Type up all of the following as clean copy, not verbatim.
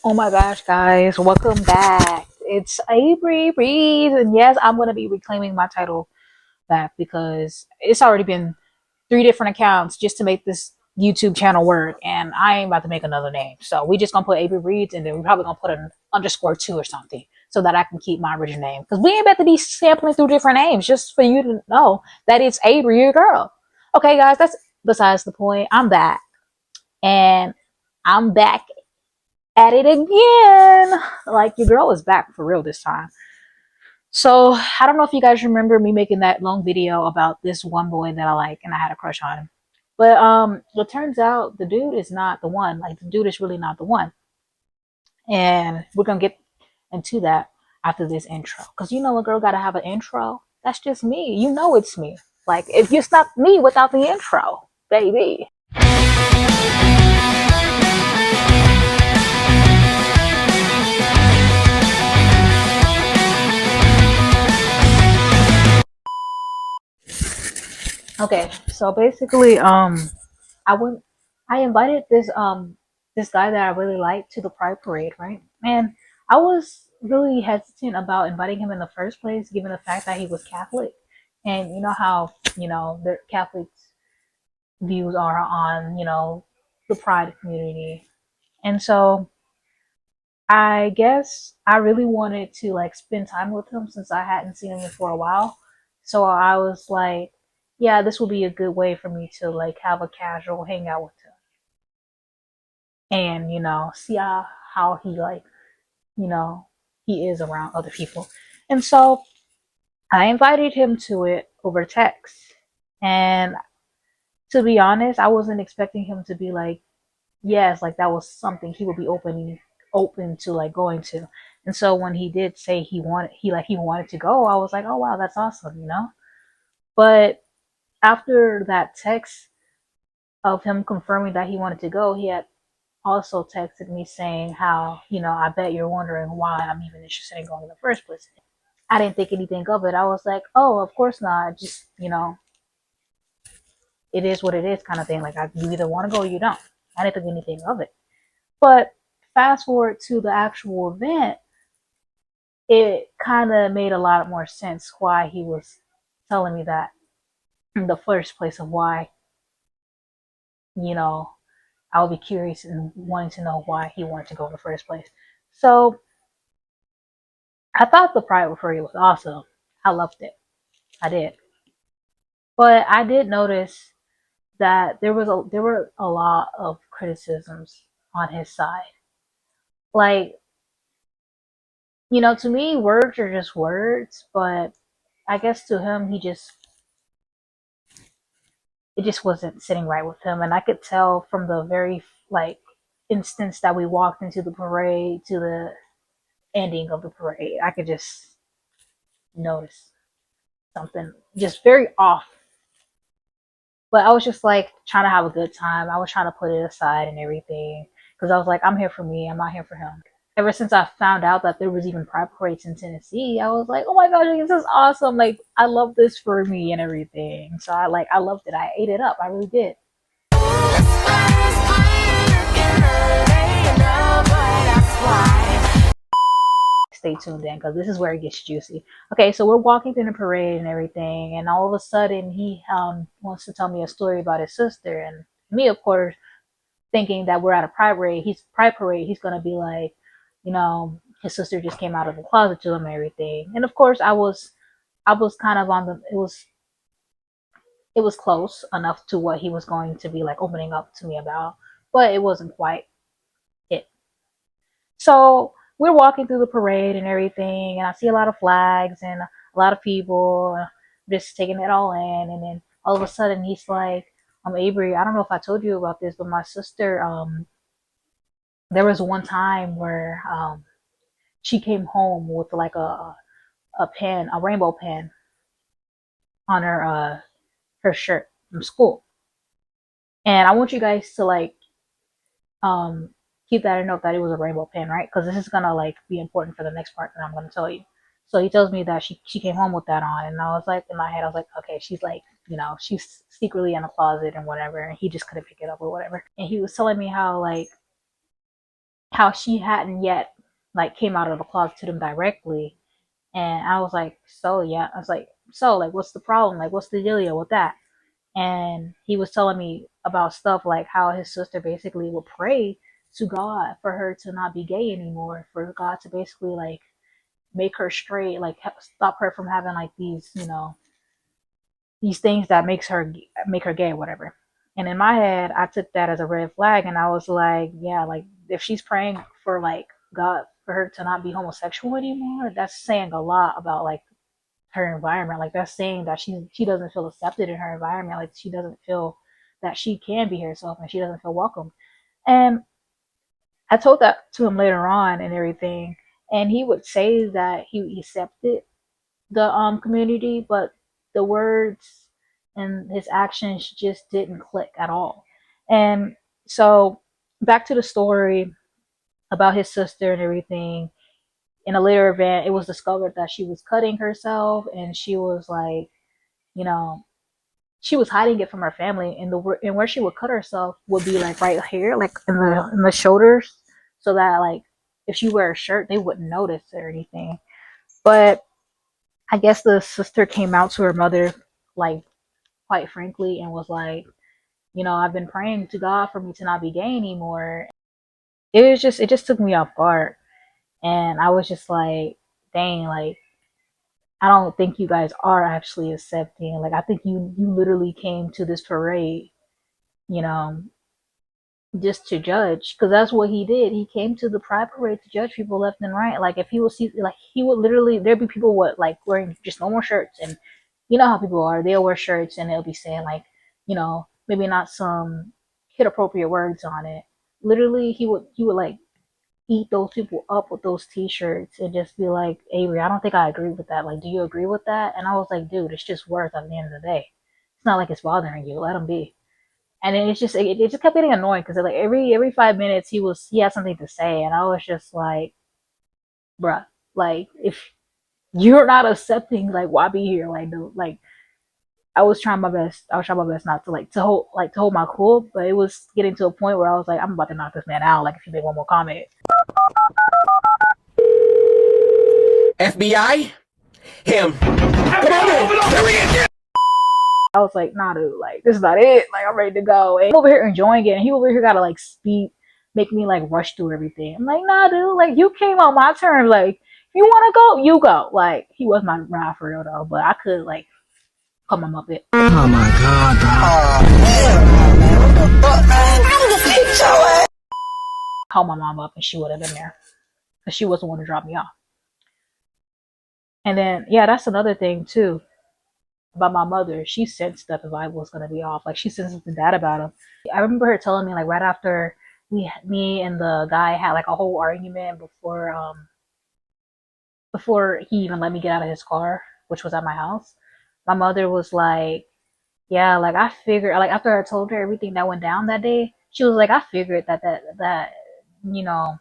Oh my gosh, guys, welcome back. It's Avery Reed, and yes, I'm going to be reclaiming my title back because it's already been three different accounts just to make this YouTube channel work, and I ain't about to make another name. So we just gonna put Avery Reed, and then we're probably gonna put an underscore two or something so that I can keep my original name because we ain't about to be sampling through different names just for you to know that it's Avery, your girl. Okay, guys, that's besides the point. I'm back, and I'm back at it again. Like your girl is back for real this time. So I don't know if you guys remember me making that long video about this one boy that I like and I had a crush on him. But it turns out the dude is not the one. Like the dude is really not the one. And we're gonna get into that after this intro. Cause you know a girl gotta have an intro. That's just me. You know it's me. Like if it's not me without the intro, baby. Okay, so basically, I went, I invited this guy that I really liked to the Pride Parade, right? And I was really hesitant about inviting him in the first place, given the fact that he was Catholic, and you know how the Catholics' views are on the Pride community, and so I guess I really wanted to like spend time with him since I hadn't seen him for a while. So I was like, yeah, this will be a good way for me to like have a casual hangout with him and see how he like, you know, he is around other people. And so I invited him to it over text. And to be honest, I wasn't expecting him to be like, yes, like that was something he would be open to like going to. And so when he did say he wanted to go, I was like, oh wow, that's awesome. But after that text of him confirming that he wanted to go, he had also texted me saying how, I bet you're wondering why I'm even interested in going in the first place. I didn't think anything of it. I was like, oh, of course not. Just, it is what it is kind of thing. Like, you either want to go or you don't. I didn't think anything of it. But fast forward to the actual event, it kind of made a lot more sense why he was telling me that in the first place of why, you know, I would be curious and wanting to know why he wanted to go in the first place. So I thought the Pride Parade was awesome. I loved it. I did. But I did notice that there were a lot of criticisms on his side. Like, to me words are just words, but I guess to him it just wasn't sitting right with him, and I could tell from the very like instance that we walked into the parade to the ending of the parade. I could just notice something just very off. But I was just like trying to have a good time. I was trying to put it aside and everything because I was like, I'm here for me. I'm not here for him. Ever since I found out that there was even pride parades in Tennessee, I was like, oh my gosh, this is awesome. Like, I love this for me and everything. So I loved it. I ate it up. I really did. Stay tuned in because this is where it gets juicy. Okay, so we're walking through the parade and everything, and all of a sudden he wants to tell me a story about his sister, and me, of course, thinking that we're at a pride parade, he's gonna be like, his sister just came out of the closet to him and everything. And of course, I was kind of on the it was close enough to what he was going to be like opening up to me about, but it wasn't quite it. So we're walking through the parade and everything, and I see a lot of flags and a lot of people just taking it all in. And then all of a sudden, he's like, Avery, I don't know if I told you about this, but my sister, there was one time where she came home with like a pen, a rainbow pen on her shirt from school. And I want you guys to like um keep that in note that it was a rainbow pen, right? Because this is gonna like be important for the next part that I'm gonna tell you. So he tells me that she came home with that on, and I was like, in my head, I was like, okay, she's like, she's secretly in a closet and whatever, and he just couldn't pick it up or whatever. And he was telling me how like how she hadn't yet like came out of the closet to them directly. And I was like, so yeah, I was like, so like, what's the problem? Like, what's the dealio with that? And he was telling me about stuff like how his sister basically would pray to God for her to not be gay anymore, for God to basically like make her straight, like stop her from having like these, these things that make her gay or whatever. And in my head, I took that as a red flag, and I was like, yeah, like if she's praying for like God for her to not be homosexual anymore, that's saying a lot about like her environment. Like that's saying that she doesn't feel accepted in her environment. Like she doesn't feel that she can be herself, and she doesn't feel welcome. And I told that to him later on and everything, and he would say that he accepted the community, but the words and his actions just didn't click at all. And so back to the story about his sister and everything. In a later event, it was discovered that she was cutting herself, and she was like, you know, she was hiding it from her family, and where she would cut herself would be like right here, like in the shoulders, so that like if she wear a shirt, they wouldn't notice or anything. But I guess the sister came out to her mother, like quite frankly, and was like, I've been praying to God for me to not be gay anymore. It just took me off guard, and I was just like, dang, like I don't think you guys are actually accepting. Like I think you literally came to this parade, you know, just to judge, because that's what he did. He came to the pride parade to judge people left and right. Like if he was like he would literally there'd be people what like wearing just normal shirts, and you know how people are. They'll wear shirts and they'll be saying like, maybe not some kid appropriate words on it. Literally, he would like eat those people up with those t-shirts and just be like, Avery, I don't think I agree with that. Like, do you agree with that? And I was like, dude, it's just words at the end of the day. It's not like it's bothering you. Let him be. And then it just kept getting annoying because like every 5 minutes he had something to say, and I was just like, bruh, like if you're not accepting, like why be here? Like the like I was trying my best. I was trying my best not to to hold my cool, but it was getting to a point where I was like, I'm about to knock this man out. Like if you make one more comment. FBI? Him. Come on in. Hurry it. I was like, nah, dude, like this is not it. Like I'm ready to go. And I'm over here enjoying it, and he over here gotta like speed, make me like rush through everything. I'm like, nah, dude, like you came on my turn. Like if you want to go, you go. Like he was my ride for real though, but I could like call my Muppet. Oh my god, Call my mom up, and she would have been there, because she was the one to drop me off. And then yeah, that's another thing too about my mother. She sensed that the vibe was gonna be off. Like she sensed that about him. I remember her telling me like right after me and the guy had like a whole argument before he even let me get out of his car, which was at my house. My mother was like, yeah, like I figured, like after I told her everything that went down that day, she was like, I figured that you know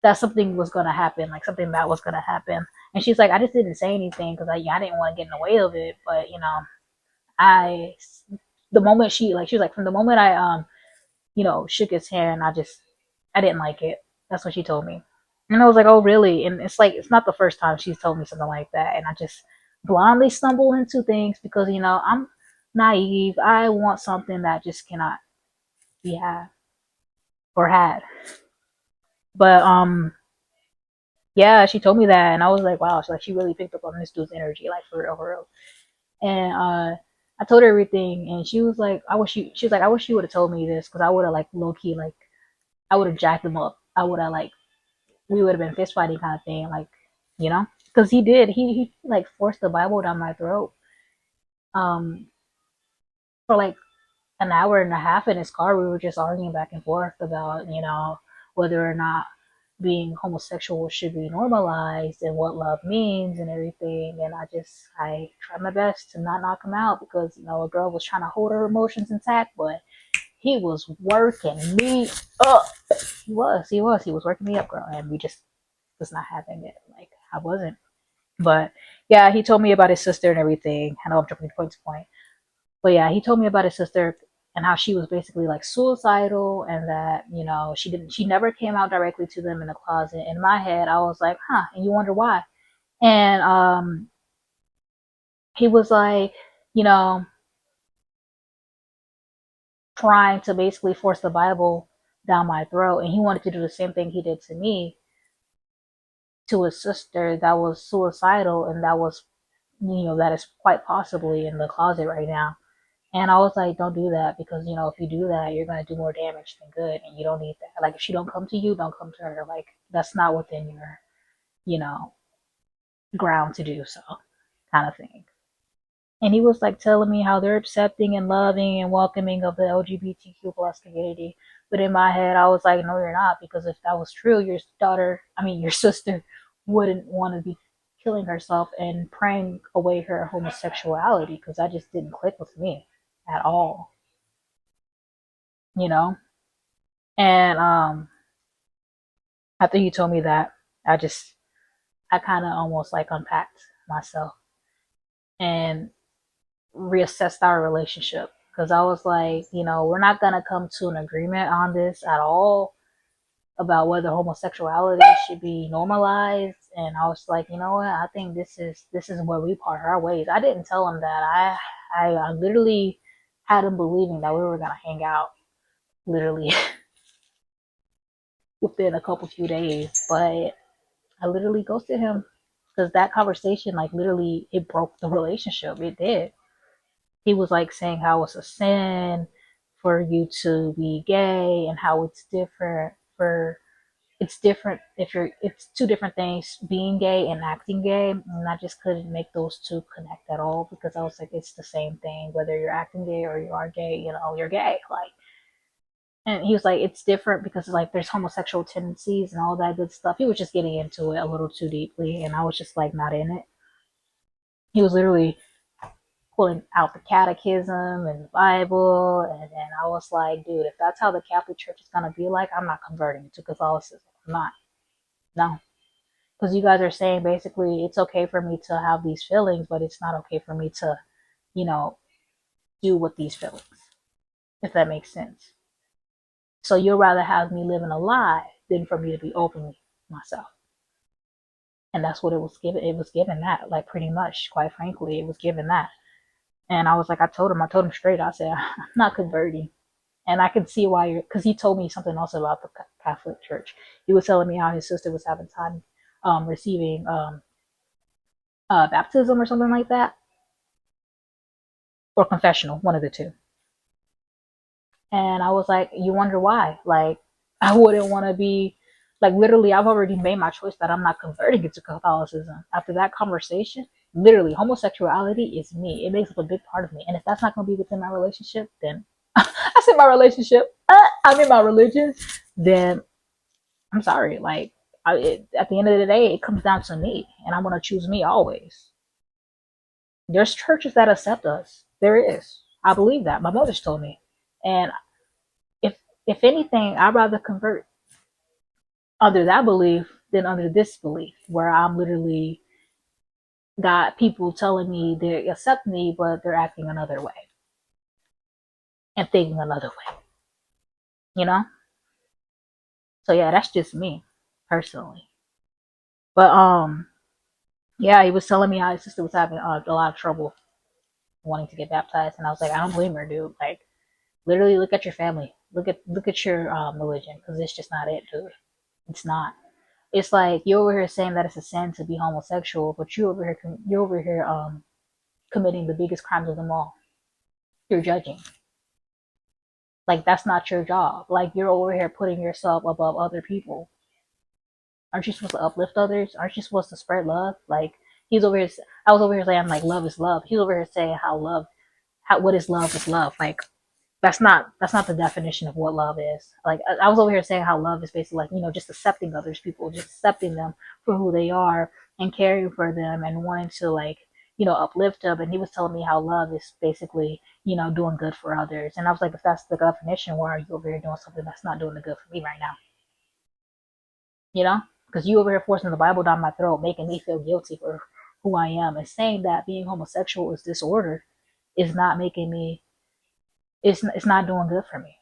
that something was gonna happen, like something bad was gonna happen. And she's like, I just didn't say anything because I didn't want to get in the way of it, but I the moment she was like, from the moment I shook his hand, I didn't like it. That's what she told me. And I was like, oh really? And it's like it's not the first time she's told me something like that. And I just blindly stumble into things because I'm naive. I want something that just cannot be had or had. But yeah, she told me that, and I was like, wow, she really picked up on this dude's energy, like for real, for real. And I told her everything, and she was like, she was like, I wish you would have told me this, because I would have like low key, like I would have jacked him up. I would have like we would have been fist fighting kind of thing, like because he like forced the Bible down my throat, um, for like an hour and a half in his car. We were just arguing back and forth about whether or not being homosexual should be normalized and what love means and everything. And I tried my best to not knock him out, because a girl was trying to hold her emotions intact, but he was working me up. He was working me up, girl, and we just was not having it. Like I wasn't. But yeah, he told me about his sister and everything. I know I'm jumping point to point, but yeah, he told me about his sister. and how she was basically like suicidal, and that she never came out directly to them in the closet. In my head, I was like, huh, and you wonder why. And he was like, you know, trying to basically force the Bible down my throat, and he wanted to do the same thing he did to me to his sister that was suicidal, and that is quite possibly in the closet right now. And I was like, don't do that, because if you do that, you're gonna do more damage than good, and you don't need that. Like, if she don't come to you, don't come to her. Like, that's not within your you know ground to do so, kind of thing. And he was like telling me how they're accepting and loving and welcoming of the LGBTQ plus community. But in my head, I was like, no, you're not, because if that was true, your sister wouldn't want to be killing herself and praying away her homosexuality, because that just didn't click with me at all, you know? And after he told me that, I kind of almost like unpacked myself and reassessed our relationship, because I was like, we're not gonna come to an agreement on this at all about whether homosexuality should be normalized. And I was like, you know what? I think this is where we part our ways. I didn't tell him that. I literally had him believing that we were gonna hang out literally within a couple few days, but I literally ghosted him, because that conversation, like, literally, it broke the relationship. It did. He was like saying how it's a sin for you to be gay, and how it's different if it's two different things, being gay and acting gay. And I just couldn't make those two connect at all, because I was like, it's the same thing whether you're acting gay or you are gay. You're gay. Like, and he was like, it's different because, like, there's homosexual tendencies and all that good stuff. He was just getting into it a little too deeply, and I was just like, not in it. He was literally pulling out the catechism and the Bible, and then I was like, dude, if that's how the Catholic Church is gonna be like, I'm not converting to Catholicism. I'm not. No. Because you guys are saying basically it's okay for me to have these feelings, but it's not okay for me to, you know, do with these feelings, if that makes sense. So you'll rather have me live in a lie than for me to be openly myself. And that's what it was given. It was given that, like, pretty much, quite frankly, it was given that. And I was like, I told him straight. I said, I'm not converting. And I could see why because he told me something else about the Catholic Church. He was telling me how his sister was having time receiving baptism or something like that, or confessional, one of the two. And I was like, you wonder why? Like, I wouldn't want to be, like, literally, I've already made my choice that I'm not converting it to Catholicism. After that conversation, literally, homosexuality is me. It makes up a big part of me. And if that's not going to be within my relationship, then I said my relationship, I'm in my religion, then I'm sorry. Like, at the end of the day, it comes down to me, and I'm going to choose me always. There's churches that accept us. There is. I believe that. My mother's told me. And if if anything, I'd rather convert under that belief than under this belief, where I'm literally got people telling me they accept me, but they're acting another way and thinking another way. You know? So yeah, that's just me personally. But yeah, he was telling me how his sister was having a lot of trouble wanting to get baptized, and I was like, I don't blame her, dude. Like, literally, look at your family, look at your religion, because it's just not it, dude. It's not. It's like you're over here saying that it's a sin to be homosexual, but you're over here committing the biggest crimes of them all. You're judging. Like, that's not your job. Like, you're over here putting yourself above other people. Aren't you supposed to uplift others? Aren't you supposed to spread love? Like, he's over here. I was over here saying, like, love is love. He's over here saying what is love is love. Like, that's not the definition of what love is. Like, I was over here saying how love is basically like, just accepting others people, just accepting them for who they are and caring for them and wanting to, like, uplift them. And he was telling me how love is basically, doing good for others. And I was like, if that's the definition, why are you over here doing something that's not doing the good for me right now? You know? Because you over here forcing the Bible down my throat, making me feel guilty for who I am, and saying that being homosexual is disorder is not making me it's not doing good for me.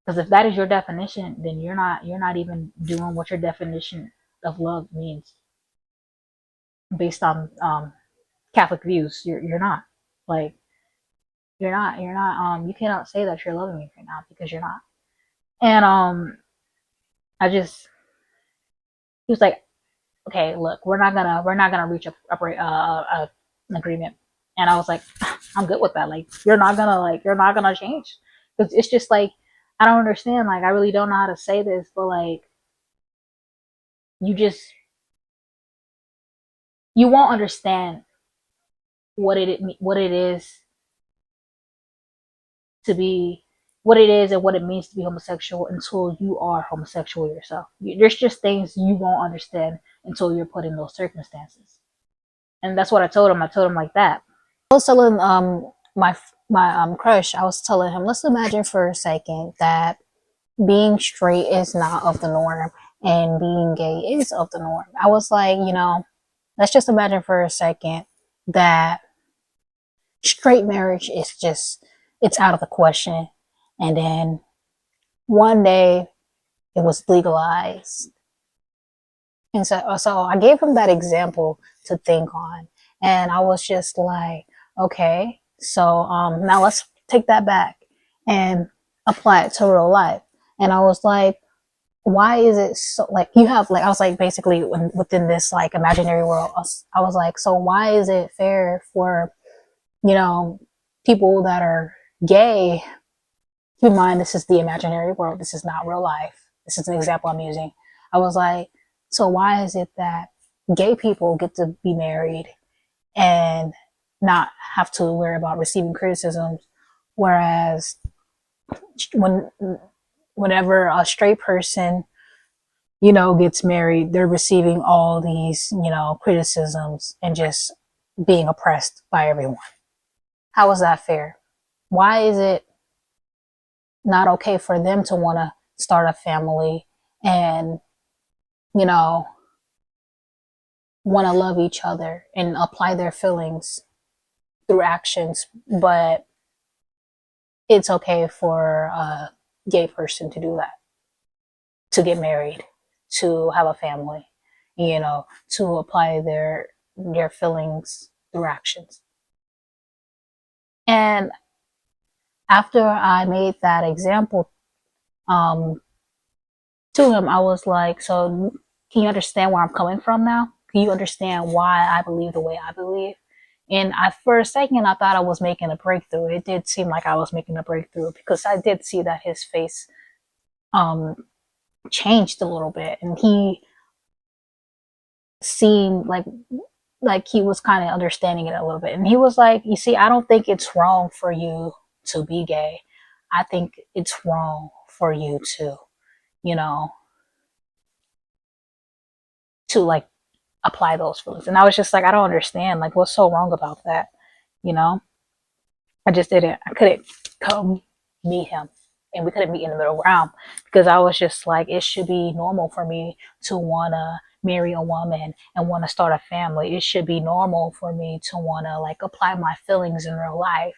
Because if that is your definition, then you're not even doing what your definition of love means based on Catholic views. You're not. Like you're not you cannot say that you're loving me right now because you're not. And I just he was like, okay, look, we're not gonna reach an agreement. And I was like, I'm good with that. Like you're not gonna change because it's just like I don't understand. Like I really don't know how to say this, but like you just you won't understand what it is to be what it is and what it means to be homosexual until you are homosexual yourself. There's just things you won't understand until you're put in those circumstances. And that's what I told him. I told him like that. I was telling my crush. I was telling him, let's imagine for a second that being straight is not of the norm and being gay is of the norm. I was like, let's just imagine for a second that straight marriage is just it's out of the question, and then one day it was legalized. And so I gave him that example to think on, and I was just like, okay, so now let's take that back and apply it to real life. And I was like, why is it so like you have like I was like basically within this like imaginary world, I was like, so why is it fair for you know people that are gay? Keep in mind, this is the imaginary world. This is not real life. This is an example I'm using. I was like, so why is it that gay people get to be married and not have to worry about receiving criticisms, whereas when whenever a straight person gets married, they're receiving all these criticisms and just being oppressed by everyone? How is that fair? Why is it not okay for them to want to start a family and you know want to love each other and apply their feelings through actions, but it's okay for a gay person to do that, to get married, to have a family, to apply their feelings through actions? And after I made that example um, to him, I was like, so can you understand where I'm coming from now? Can you understand why I believe the way I believe? And for a second, I thought I was making a breakthrough. It did seem like I was making a breakthrough because I did see that his face um, changed a little bit, and he seemed like he was kind of understanding it a little bit. And he was like, "You see, I don't think it's wrong for you to be gay. I think it's wrong for you to, you know, to like apply those feelings." And I was just like, I don't understand. Like, what's so wrong about that? You know, I just didn't, I couldn't come meet him, and we couldn't meet in the middle ground because I was just like, it should be normal for me to want to marry a woman and want to start a family. It should be normal for me to want to like apply my feelings in real life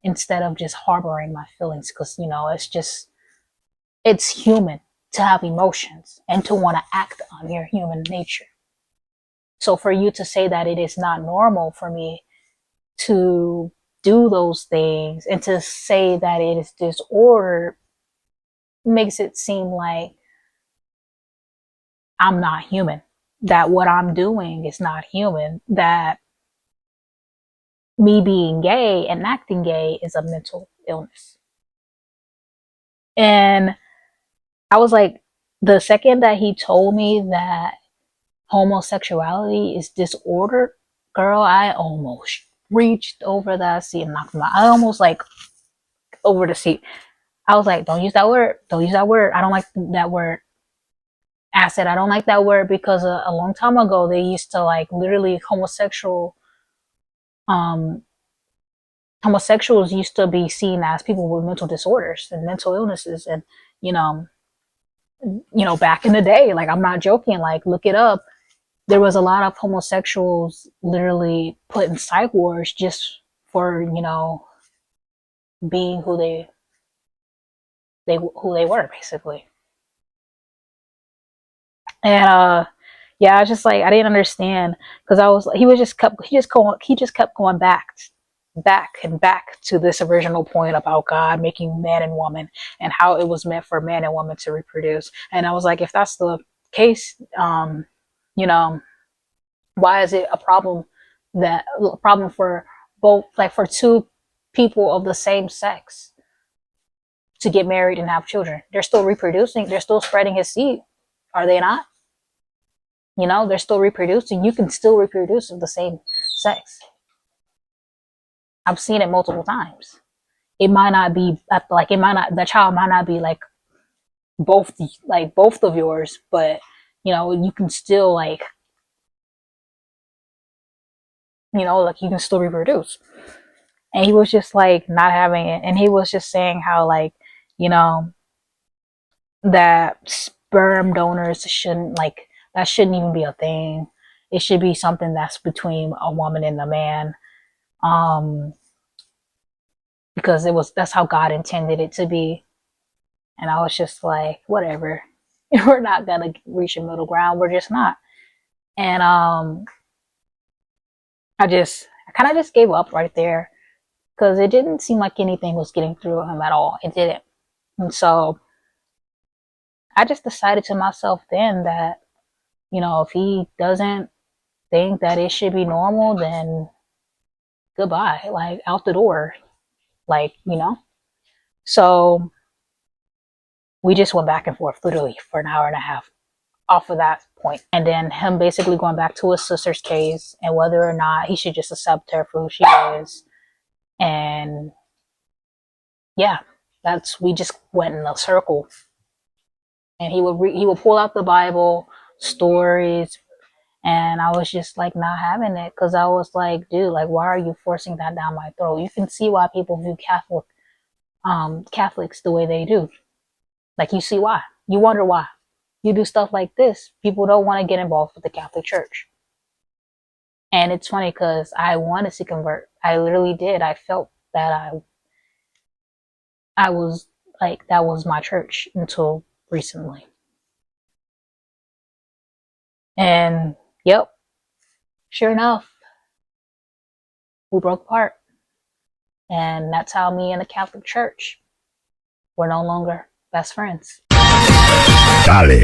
instead of just harboring my feelings because, it's human to have emotions and to want to act on your human nature. So for you to say that it is not normal for me to do those things and to say that it is disorder makes it seem like I'm not human, that what I'm doing is not human, that me being gay and acting gay is a mental illness. And I was like, the second that he told me that homosexuality is disorder, girl, I almost reached over that seat and knocked my, I almost like over the seat. I was like, don't use that word. Don't use that word. I don't like that word. I said, I don't like that word because a long time ago, they used to like literally um, homosexuals used to be seen as people with mental disorders and mental illnesses. And, you know, back in the day, like, I'm not joking, like, look it up. There was a lot of homosexuals literally put in psych wards just for, being who they who they were basically. And yeah, I was just like, I didn't understand, because I was, he just kept going back and back to this original point about God making man and woman, and how it was meant for man and woman to reproduce. And I was like, if that's the case, you know, why is it a problem for both, like for two people of the same sex to get married and have children? They're still reproducing, they're still spreading his seed, are they not? They're still reproducing. You can still reproduce of the same sex. I've seen it multiple times. It might not be like, the child might not be both of yours, but you can still like you can still reproduce. And he was just like not having it, and he was just saying how you know that sperm donors shouldn't even be a thing. It should be something that's between a woman and a man, um because that's how God intended it to be. And I was just like, whatever. We're not gonna reach a middle ground. We're just not. And I kind of just gave up right there, because it didn't seem like anything was getting through him at all. It didn't. And so I just decided to myself then that, if he doesn't think that it should be normal, then goodbye, like out the door, So we just went back and forth literally for an hour and a half off of that point. And then him basically going back to his sister's case and whether or not he should just accept her for who she is. And yeah, we just went in a circle. And he would pull out the Bible stories, and I was just like not having it, because I was like, dude, like, why are you forcing that down my throat? You can see why people view Catholics the way they do. Like, you see why. You wonder why. You do stuff like this, people don't want to get involved with the Catholic Church. And it's funny because I wanted to convert. I literally did. I felt that I was like, that was my church until recently. And yep, sure enough, we broke apart. And that's how me and the Catholic Church were no longer best friends. Dale.